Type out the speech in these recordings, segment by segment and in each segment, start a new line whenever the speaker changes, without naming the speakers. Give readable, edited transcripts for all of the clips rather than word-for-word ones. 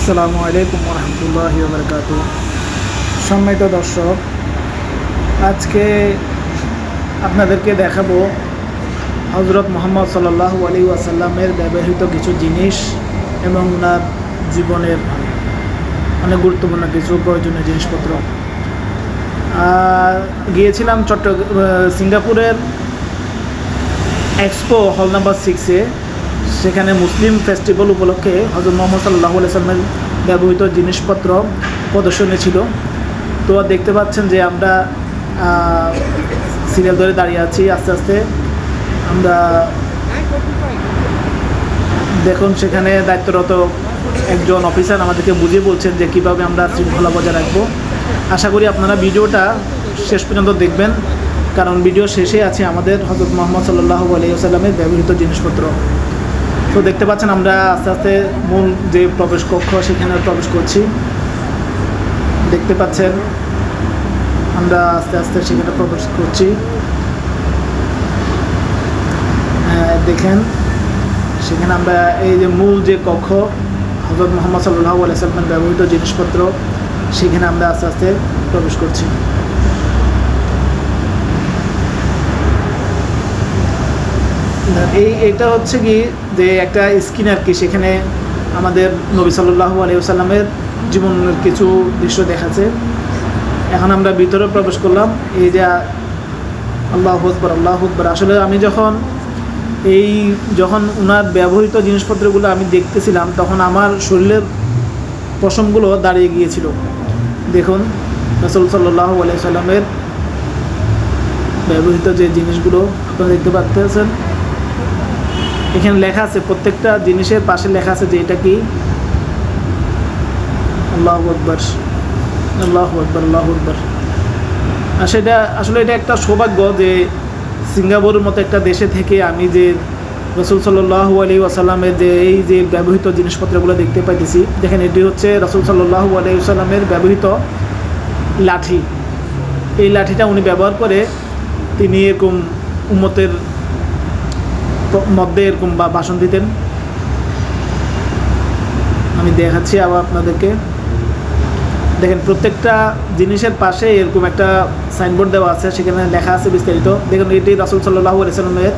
আসসালামু আলাইকুম রহমতুল্লাহি ওয়া বারাকাতুহু। সম্মানিত দর্শক, আজকে আপনাদেরকে দেখাবো হযরত মুহাম্মদ সাল্লাল্লাহু আলাইহি ওয়াসাল্লামের ব্যবহৃত কিছু জিনিস এবং ওনার জীবনের অনেক গুরুত্বপূর্ণ কিছু প্রয়োজনীয় জিনিসপত্র। গিয়েছিলাম সিঙ্গাপুরের এক্সপো হল নাম্বার 6-এ। সেখানে মুসলিম ফেস্টিভ্যাল উপলক্ষে হযরত মুহাম্মদ সাল্লাল্লাহু আলাইহি ওয়াসাল্লামের ব্যবহৃত জিনিসপত্র প্রদর্শনী ছিল। তো দেখতে পাচ্ছেন যে আমরা সিরিয়াল ধরে দাঁড়িয়ে আছি। আস্তে আস্তে আমরা দেখুন সেখানে দায়িত্বরত একজন অফিসার আমাদেরকে বুঝিয়ে বলছেন যে কীভাবে আমরা শৃঙ্খলা বজায় রাখবো। আশা করি আপনারা ভিডিওটা শেষ পর্যন্ত দেখবেন, কারণ ভিডিও শেষে আছে আমাদের হযরত মুহাম্মদ সাল্লাল্লাহু আলাইহি ওয়াসাল্লামের ব্যবহৃত জিনিসপত্র। তো দেখতে পাচ্ছেন আমরা আস্তে আস্তে মূল যে প্রবেশ কক্ষ সেখানে প্রবেশ করছি। দেখতে পাচ্ছেন আমরা আস্তে আস্তে সেখানে প্রবেশ করছি। দেখেন সেখানে আমরা এই যে মূল যে কক্ষ হযরত মুহাম্মদ সাল্লাল্লাহু আলাইহি ওয়াসাল্লামের ব্যবহৃত জিনিসপত্র, সেখানে আমরা আস্তে আস্তে প্রবেশ করছি। এইটা হচ্ছে কি যে একটা স্ক্রিন আর কি, সেখানে আমাদের নবী সাল্লাল্লাহু আলাইহি ওয়াসাল্লামের জীবনের কিছু দৃশ্য দেখাচ্ছে। এখন আমরা ভিতরে প্রবেশ করলাম। এই যে আল্লাহু আকবার আল্লাহু আকবার। আসলে আমি যখন ওনার ব্যবহৃত জিনিসপত্রগুলো আমি দেখতেছিলাম, তখন আমার শরীরের পশমগুলো দাঁড়িয়ে গিয়েছিল। দেখুন রাসূল সাল্লাল্লাহু আলাইহি ওয়াসাল্লামের ব্যবহৃত যে জিনিসগুলো আপনারা দেখতে পাচ্ছেন, এখানে লেখা আছে, প্রত্যেকটা জিনিসের পাশে লেখা আছে যে এটা কি। আল্লাহু আকবার আল্লাহু আকবার আল্লাহু আকবার। আর সেটা আসলে এটা একটা সৌভাগ্য যে সিঙ্গাপুরের মতো একটা দেশে থেকে আমি যে রাসূল সাল্লাল্লাহু আলাইহি ওয়াসাল্লামের যে ব্যবহৃত জিনিসপত্রগুলো দেখতে পাইতেছি। দেখেন এটি হচ্ছে রাসূল সাল্লাল্লাহু আলাইহি ওয়াসাল্লামের ব্যবহৃত লাঠি। এই লাঠিটা উনি ব্যবহার করে তিনি এরকম উম্মতের মধ্যে এরকম ভাষণ দিতেন। আমি দেখাচ্ছি আবার আপনাদেরকে। দেখেন প্রত্যেকটা জিনিসের পাশে এরকম একটা সাইনবোর্ড দেওয়া আছে, সেখানে লেখা আছে বিস্তারিত। দেখুন এটি রাসূল সাল্লাল্লাহু আলাইহি ওয়াসাল্লামের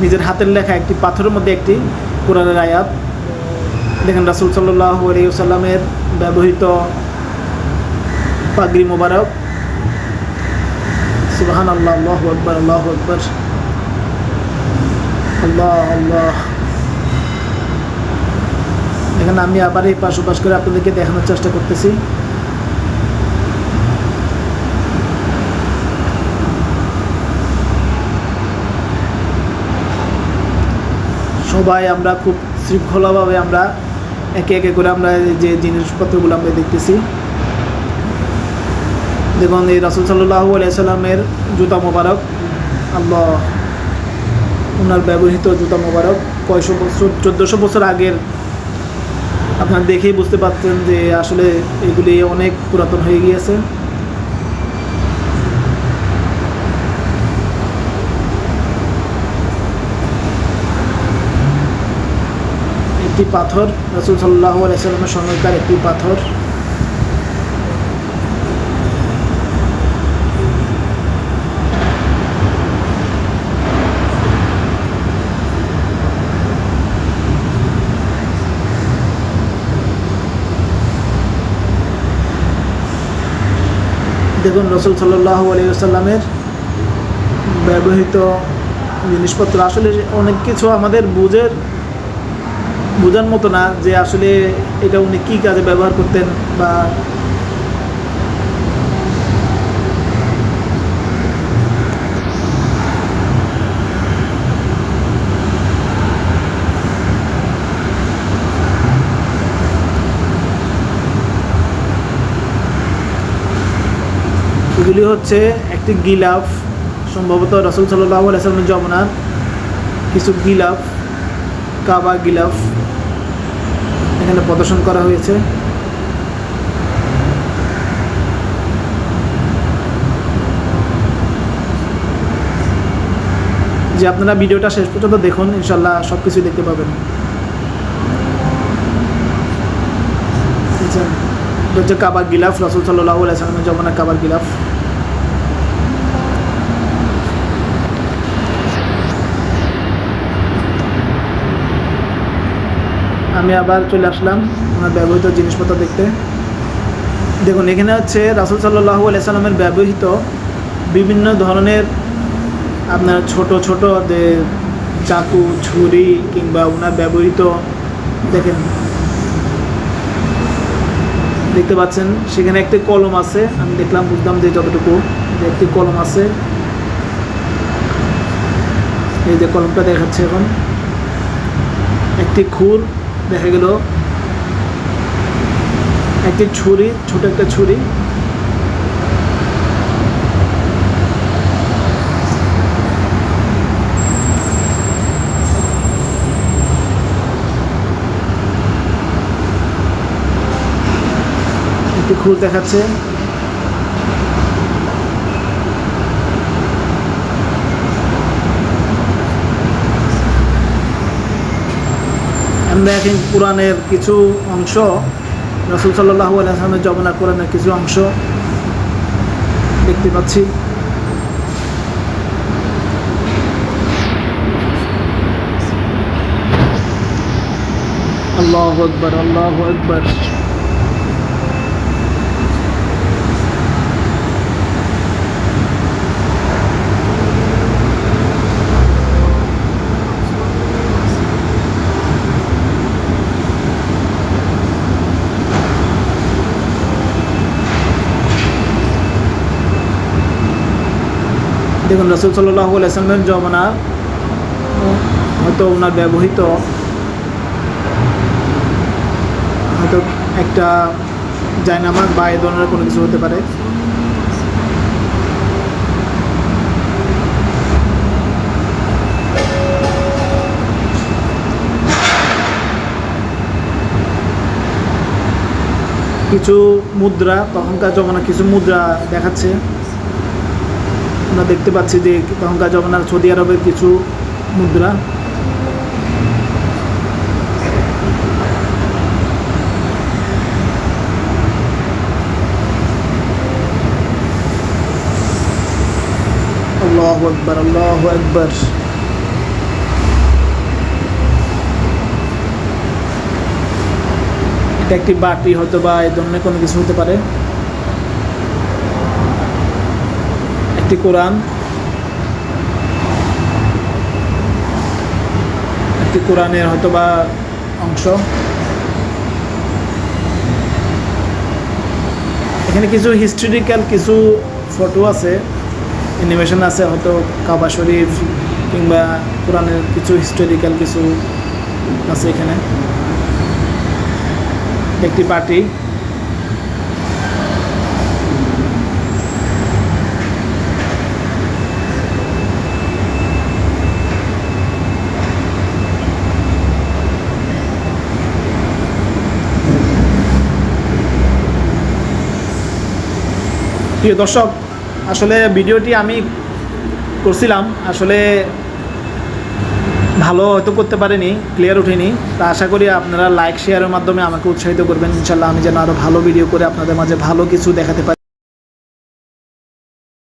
নিজের হাতের লেখা একটি পাথরের মধ্যে একটি কোরআনের আয়াত। দেখেন রাসূল সাল্লাল্লাহু আলাইহি ওয়াসাল্লামের ব্যবহৃত পাগড়ি মোবারক। সুবহানাল্লাহ আল্লাহু আকবার আল্লাহু আকবার আল্লাহ আল্লাহ। এখানে আমি আবার এই পাশ করে আপনাদেরকে দেখানোর চেষ্টা করতেছি। সবাই আমরা খুব শৃঙ্খলাভাবে আমরা একে একে করে আমরা যে জিনিসপত্রগুলো আমরা দেখতেছি। দেখুন এই রাসূল সাল্লাল্লাহু আলাইহি ওয়াসাল্লামের জুতা মোবারক। আল্লাহ, ওনার ব্যবহৃত জুতা মোবারক 1400 বছর আগের। আপনারা দেখেই বুঝতে পারছেন যে আসলে এগুলি অনেক পুরাতন হয়ে গিয়েছে। একটি পাথর, রাসূল সাল্লাল্লাহু আলাইহি ওয়াসাল্লামের সময়কার একটি পাথর। দেখুন রাসূল সাল্লাল্লাহু আলাইহি ওয়াসাল্লামের ব্যবহৃত জিনিসপত্র। আসলে অনেক কিছু আমাদের বোঝার মতো না যে আসলে এটা উনি কী কাজে ব্যবহার করতেন। বা এগুলি হচ্ছে একটি গিলাফ, সম্ভবত রাসূল সাল্লাল্লাহু আলাইহি ওয়াসাল্লামের জমানার কিছু গিলাফ, কাবা গিলাফ এখানে প্রদর্শন করা হয়েছে। যে আপনারা ভিডিওটা শেষ পর্যন্ত দেখুন, ইনশাআল্লাহ সব কিছু দেখতে পাবেন। এটা হচ্ছে কাবার গিলাফ, রাসূল সাল্লাল্লাহু আলাইহি ওয়াসাল্লামের জমানার কাবার গিলাফ। আমি আবার চলে আসলাম ওনার ব্যবহৃত জিনিসপত্র দেখতে। দেখুন এখানে হচ্ছে রাসূল সাল্লাল্লাহু আলাইহি ওয়াসাল্লামের ব্যবহৃত বিভিন্ন ধরনের আপনার ছোট ছোট চাকু, ছুরি কিংবা ওনার ব্যবহৃত, দেখেন দেখতে পাচ্ছেন সেখানে একটি কলম আছে। আমি দেখলাম, বুঝলাম যে যতটুকু যে একটি কলম আছে, এই যে কলমটা দেখাচ্ছে এখন, একটি খুর দেখা গেল, একটি ছুরি, ছোট একটা ছুরি, একটি খুর দেখাচ্ছে। আমরা এখন কোরআনের কিছু অংশ, রাসূল সাল্লাল্লাহু আলাইহি ওয়াসাল্লামের জমানার কোরআনের কিছু অংশ দেখতে পাচ্ছি। আল্লাহু আকবার, আল্লাহু আকবার। দেখুন রাসূল সাল্লাল্লাহু আলাইহি ওয়াসাল্লামের জমানা হয়তো ওনার ব্যবহৃত হয়তো একটা জায়নামাজ বা এই ধরনের কোনো কিছু হতে পারে। কিছু মুদ্রা, তখনকার জমানার কিছু মুদ্রা দেখাচ্ছে। আমরা দেখতে পাচ্ছি যে তখনকার জমানার সৌদি আরবের কিছু মুদ্রা। আল্লাহু আকবার, আল্লাহু আকবার। এটা একটি বাটি হয়তো বা এই ধরনের কোনো কিছু হতে পারে। একটি কোরআন, একটি কোরআনের হয়তো বা অংশ। এখানে কিছু হিস্টোরিক্যাল কিছু ফটো আছে, অ্যানিমেশন আছে, হয়তো কাবা শরীফ কিংবা কোরআনের কিছু হিস্টোরিক্যাল কিছু আছে এখানে। একটি বাটি, প্রিয় দর্শক, আসলে ভিডিওটি আমি করছিলাম, আসলে ভালো হয়তো করতে পারিনি, ক্লিয়ার ওঠেনি। তা আশা করি আপনারা লাইক শেয়ারের মাধ্যমে আমাকে উৎসাহিত করবেন, ইনশাল্লাহ আমি যেন আরও ভালো ভিডিও করে আপনাদের মাঝে ভালো কিছু দেখাতে পারি।